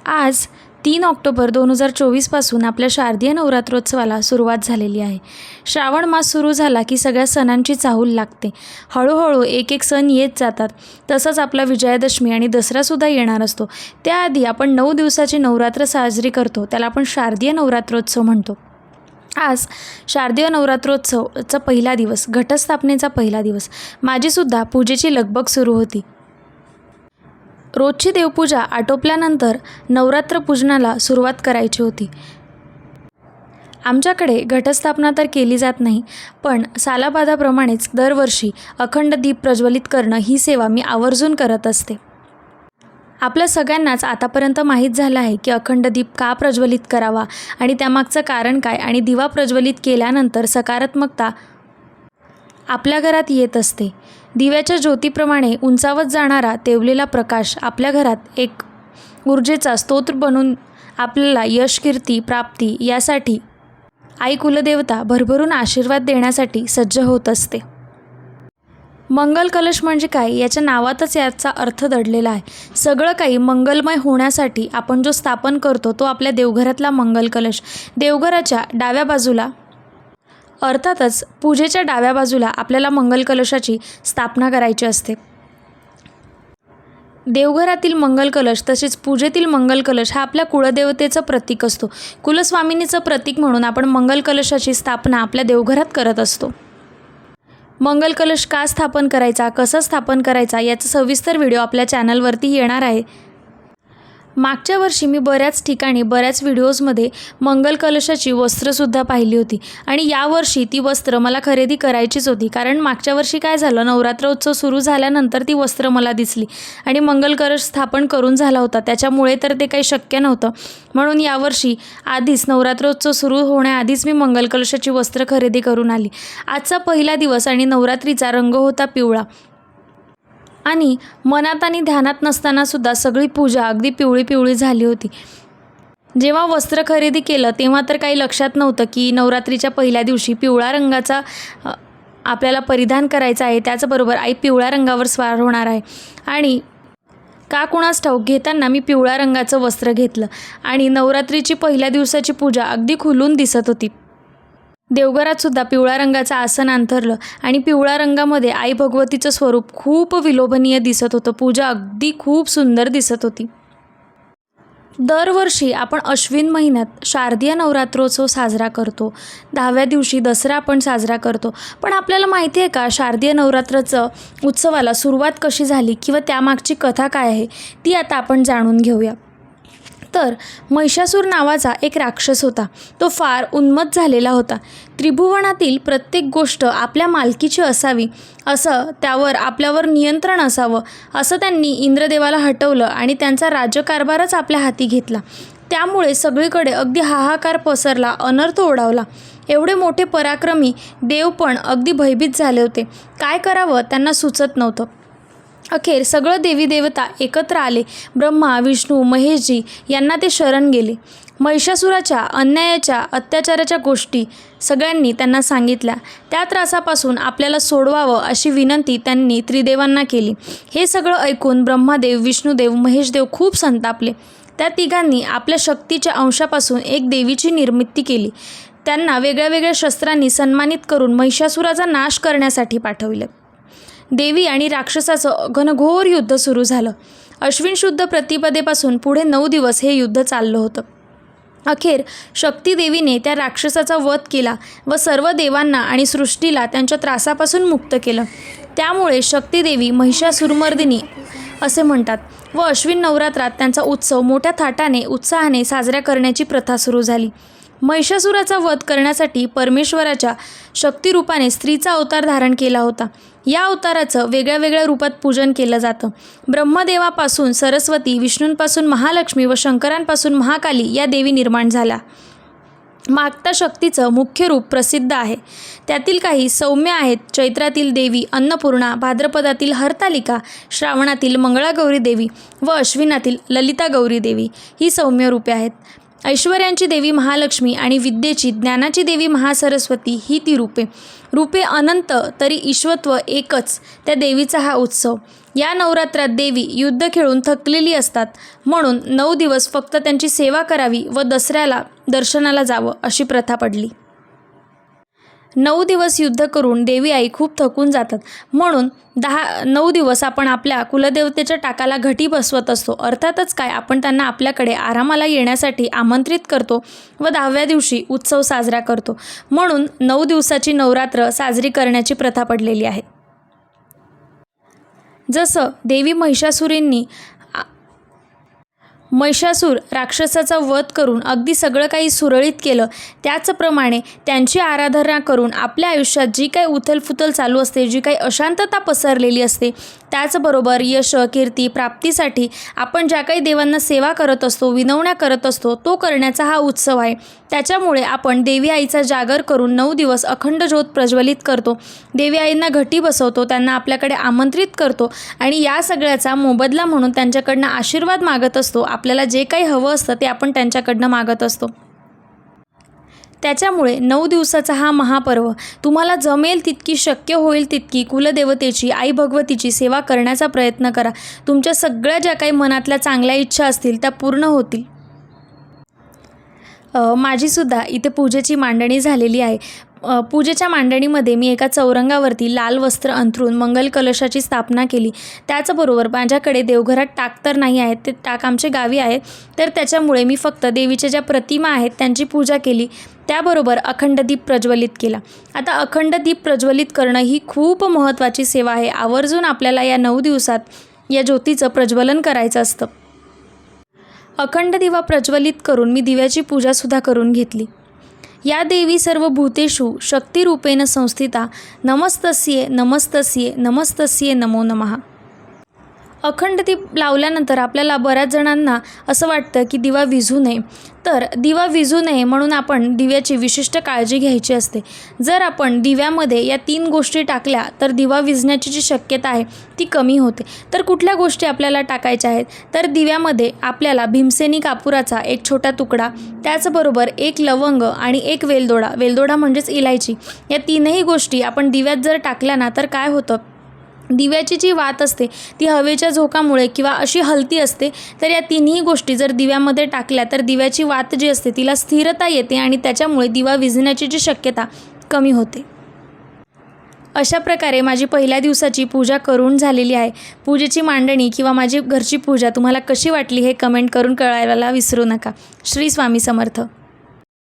आज 3 ऑक्टोबर 2024 पासून आपल्या शारदीय नवरात्रोत्सवाला सुरुवात झालेली आहे. श्रावण मास सुरू झाला की सगळ्या सणांची चाहूल लागते. हळूहळू एक एक सण येत जातात. तसंच आपला विजयादशमी आणि दसरासुद्धा येणार असतो. त्याआधी आपण 9 दिवसाची नवरात्र साजरी करतो, त्याला आपण शारदीय नवरात्रोत्सव म्हणतो. आज शारदीय नवरात्रोत्सवचा पहिला दिवस, घटस्थापनेचा पहिला दिवस. माझीसुद्धा पूजेची लगबग सुरू होती. रोजची देवपूजा आटोपल्यानंतर नवरात्र पूजनाला सुरुवात करायची होती. आमच्याकडे घटस्थापना तर केली जात नाही, पण सालाबादाप्रमाणेच दरवर्षी अखंड दीप प्रज्वलित करणं ही सेवा मी आवर्जून करत असते. आपल्या सगळ्यांनाच आतापर्यंत माहीत झालं आहे की अखंड दीप का प्रज्वलित करावा आणि त्यामागचं कारण काय, आणि दिवा प्रज्वलित केल्यानंतर सकारात्मकता आपल्या घरात येत असते. दिव्याच्या ज्योतीप्रमाणे उंचावत जाणारा तेवलेला प्रकाश आपल्या घरात एक ऊर्जेचा स्तोत्र बनून आपल्याला यश, कीर्ती, प्राप्ती यासाठी आई कुलदेवता भरभरून आशीर्वाद देण्यासाठी सज्ज होत असते. मंगल कलश म्हणजे काय, याच्या नावातच याचा अर्थ दडलेला आहे. सगळं काही मंगलमय होण्यासाठी आपण जो स्थापन करतो तो आपल्या देवघरातला मंगल कलश. देवघराच्या डाव्या बाजूला, अर्थातच पूजेच्या डाव्या बाजूला आपल्याला मंगल कलशाची स्थापना करायची असते. देवघरातील मंगल कलश तसेच पूजेतील मंगल कलश हा आपल्या कुळदेवतेचं प्रतीक असतो. कुलस्वामिनीचं प्रतीक म्हणून आपण मंगल कलशाची स्थापना आपल्या देवघरात करत असतो. मंगल कलश का स्थापन करायचा, कसं स्थापन करायचा याचा सविस्तर व्हिडिओ आपल्या चॅनलवरती येणार आहे. मागच्या वर्षी मी बऱ्याच ठिकाणी बऱ्याच व्हिडिओजमध्ये मंगल कलशाची वस्त्रसुद्धा पाहिली होती आणि यावर्षी ती वस्त्र मला खरेदी करायचीच होती. कारण मागच्या वर्षी काय झालं, नवरात्रोत्सव सुरू झाल्यानंतर ती वस्त्र मला दिसली आणि मंगल कलश स्थापन करून झाला होता, त्याच्यामुळे तर ते काही शक्य नव्हतं. म्हणून यावर्षी आधीच नवरात्रोत्सव सुरू होण्याआधीच मी मंगल कलशाची वस्त्र खरेदी करून आली. आजचा पहिला दिवस आणि नवरात्रीचा रंग होता पिवळा, आणि मनात आणि ध्यानात नसतानासुद्धा सगळी पूजा अगदी पिवळी पिवळी झाली होती. जेव्हा वस्त्र खरेदी केलं तेव्हा तर काही लक्षात नव्हतं की नवरात्रीच्या पहिल्या दिवशी पिवळा रंगाचा आपल्याला परिधान करायचा आहे. त्याचबरोबर आई पिवळ्या रंगावर स्वार होणार आहे. आणि का कुणास ठाऊक घेताना मी पिवळ्या रंगाचं वस्त्र घेतलं आणि नवरात्रीची पहिल्या दिवसाची पूजा अगदी खुलून दिसत होती. देवघरात सुद्धा पिवळ्या रंगाचं आसन अंथरलं आणि पिवळ्या रंगामध्ये आई भगवतीचं स्वरूप खूप विलोभनीय दिसत होतं. पूजा अगदी खूप सुंदर दिसत होती. दरवर्षी आपण अश्विन महिन्यात शारदीय नवरात्रोत्सव साजरा करतो. 10व्या दिवशी दसरा आपण साजरा करतो. पण आपल्याला माहिती आहे का, शारदीय नवरात्राचं उत्सवाला सुरुवात कशी झाली किंवा त्यामागची कथा काय आहे ती आता आपण जाणून घेऊया. तर महिषासूर नावाचा एक राक्षस होता. तो फार उन्मत्त झालेला होता. त्रिभुवनातील प्रत्येक गोष्ट आपल्या मालकीची असावी, असं त्यावर आपल्यावर नियंत्रण असावं, असं त्यांनी इंद्रदेवाला हटवलं आणि त्यांचा राज्यकारभारच आपल्या हाती घेतला. त्यामुळे सगळीकडे अगदी हाहाकार पसरला, अनर्थ ओढावला. एवढे मोठे पराक्रमी देव पण अगदी भयभीत झाले होते. काय करावं त्यांना सुचत नव्हतं. अखेर सगळं देवी देवता एकत्र आले. ब्रह्मा, विष्णू, महेशजी यांना ते शरण गेले. महिषासुराच्या अन्यायाच्या, अत्याचाराच्या गोष्टी सगळ्यांनी त्यांना सांगितल्या. त्या त्रासापासून आपल्याला सोडवावं अशी विनंती त्यांनी त्रिदेवांना केली. हे सगळं ऐकून ब्रह्मादेव, विष्णुदेव, महेशदेव खूप संतापले. त्या तिघांनी आपल्या शक्तीच्या अंशापासून एक देवीची निर्मिती केली. त्यांना वेगळ्या वेगळ्या शस्त्रांनी सन्मानित करून महिषासुराचा नाश करण्यासाठी पाठविले. देवी आणि राक्षसाचं घनघोर युद्ध सुरू झालं. अश्विन शुद्ध प्रतिपदेपासून पुढे 9 दिवस हे युद्ध चाललं होतं. अखेर शक्ती देवीने त्या राक्षसाचा वध केला व सर्व देवांना आणि सृष्टीला त्यांच्या त्रासापासून मुक्त केलं. त्यामुळे शक्ती देवी महिषासुरमर्दिनी असे म्हणतात व अश्विन नवरात्रात त्यांचा उत्सव मोठ्या थाटाने, उत्साहाने साजरा करण्याची प्रथा सुरू झाली. महिषासुराचा वध करण्यासाठी परमेश्वराच्या शक्तिरूपाने स्त्रीचा अवतार धारण केला होता. या अवताराचं वेगळ्या वेगळ्या रूपात पूजन केलं जातं. ब्रह्मदेवापासून सरस्वती, विष्णूंपासून महालक्ष्मी व शंकरांपासून महाकाली या देवी निर्माण झाल्या. मागता शक्तीचं मुख्य रूप प्रसिद्ध आहे. त्यातील काही सौम्य आहेत. चैत्रातील देवी अन्नपूर्णा, भाद्रपदातील हरतालिका, श्रावणातील मंगळागौरी देवी व अश्विनातील ललिता गौरी देवी ही सौम्य रूपे आहेत. ऐश्वर्यांची देवी महालक्ष्मी आणि विद्येची, ज्ञानाची देवी महासरस्वती ही ती रूपे अनंत तरी ईश्वत्व एकच त्या देवीचा हा उत्सव. या नवरात्रात देवी युद्ध खेळून थकलेली असतात, म्हणून 9 दिवस फक्त त्यांची सेवा करावी व दसऱ्याला दर्शनाला जावं अशी प्रथा पडली. 9 दिवस युद्ध करून देवी आई खूप थकून जातात, म्हणून 9 दिवस आपण आपल्या कुलदेवतेच्या टाकाला घटी बसवत असतो. अर्थातच काय, आपण त्यांना आपल्याकडे आरामाला येण्यासाठी आमंत्रित करतो व 10व्या दिवशी उत्सव साजरा करतो. म्हणून 9 दिवसाची नवरात्र साजरी करण्याची प्रथा पडलेली आहे. जसं देवी महिषासूर राक्षसाचा वध करून अगदी सगळं काही सुरळीत केलं, त्याचप्रमाणे त्यांची आराधना करून आपल्या आयुष्यात जी काही उथलफुथल चालू असते, जी काही अशांतता पसरलेली असते, त्याचबरोबर यश कीर्ती प्राप्तीसाठी आपण ज्या काही देवांना सेवा करत असतो, विनवण्या करत असतो, तो करण्याचा हा उत्सव आहे. त्याच्यामुळे आपण देवी आईचा जागर करून 9 दिवस अखंड ज्योत प्रज्वलित करतो, देवी आईंना घटी बसवतो, त्यांना आपल्याकडे आमंत्रित करतो आणि या सगळ्याचा मोबदला म्हणून त्यांच्याकडनं आशीर्वाद मागत असतो. आपल्याला जे काही हवं असतं ते आपण त्यांच्याकडनं मागत असतो. त्याच्यामुळे 9 दिवसाचा हा महापर्व तुम्हाला जमेल तितकी, शक्य होईल तितकी कुलदेवतेची, आई भगवतीची सेवा करण्याचा प्रयत्न करा. तुमच्या सगळ्या ज्या काही मनातल्या चांगल्या इच्छा असतील त्या पूर्ण होतील. माझीसुद्धा इथे पूजेची मांडणी झालेली आहे. पूजेच्या मांडणीमध्ये मी एका चौरंगावरती लाल वस्त्र अंथरून मंगल कलशाची स्थापना केली. त्याचबरोबर माझ्याकडे देवघरात टाक तर नाही आहेत, ते टाक आमच्या गावी आहे, तर त्याच्यामुळे मी फक्त देवीच्या ज्या प्रतिमा आहेत त्यांची पूजा केली. त्याबरोबर अखंड दीप प्रज्वलित केला. आता अखंड दीप प्रज्वलित करणं ही खूप महत्त्वाची सेवा आहे. आवर्जून आपल्याला या 9 दिवसात या ज्योतीचं प्रज्वलन करायचं असतं. अखंड दिवा प्रज्वलित करून मी दिव्याची पूजासुद्धा करून घेतली. या देवी सर्व भूतेषु शक्तिरूपेण संस्थिता, नमस्तस्ये नमस्तस्ये नमस्तस्ये नमो नमः. अखंड दीप लावल्यानंतर आपल्याला बऱ्याच जणांना असं वाटतं की दिवा विझू नये, तर दिवा विझू नये म्हणून आपण दिव्याची विशिष्ट काळजी घ्यायची असते. जर आपण दिव्यामध्ये या 3 गोष्टी टाकल्या तर दिवा विझण्याची जी शक्यता आहे ती कमी होते. तर कुठल्या गोष्टी आपल्याला टाकायच्या आहेत, तर दिव्यामध्ये आपल्याला भीमसेनी कापुराचा एक छोटा तुकडा, त्याचबरोबर 1 लवंग आणि 1 वेलदोडा म्हणजेच इलायची, या 3ही गोष्टी आपण दिव्यात जर टाकल्या ना तर काय होतं, दिव्याची जी वात असते ती हवेच्या झोकामुळे किंवा अशी हलती असते, तर या 3ही गोष्टी जर दिव्यामध्ये टाकल्या तर दिव्याची वात जी असते तिला स्थिरता येते आणि त्याच्यामुळे दिवा विझण्याची जी शक्यता कमी होते. अशा प्रकारे माझी पहिल्या दिवसाची पूजा करून झालेली आहे. पूजेची मांडणी किंवा माझी घरची पूजा तुम्हाला कशी वाटली हे कमेंट करून कळवायला विसरू नका. श्री स्वामी समर्थ.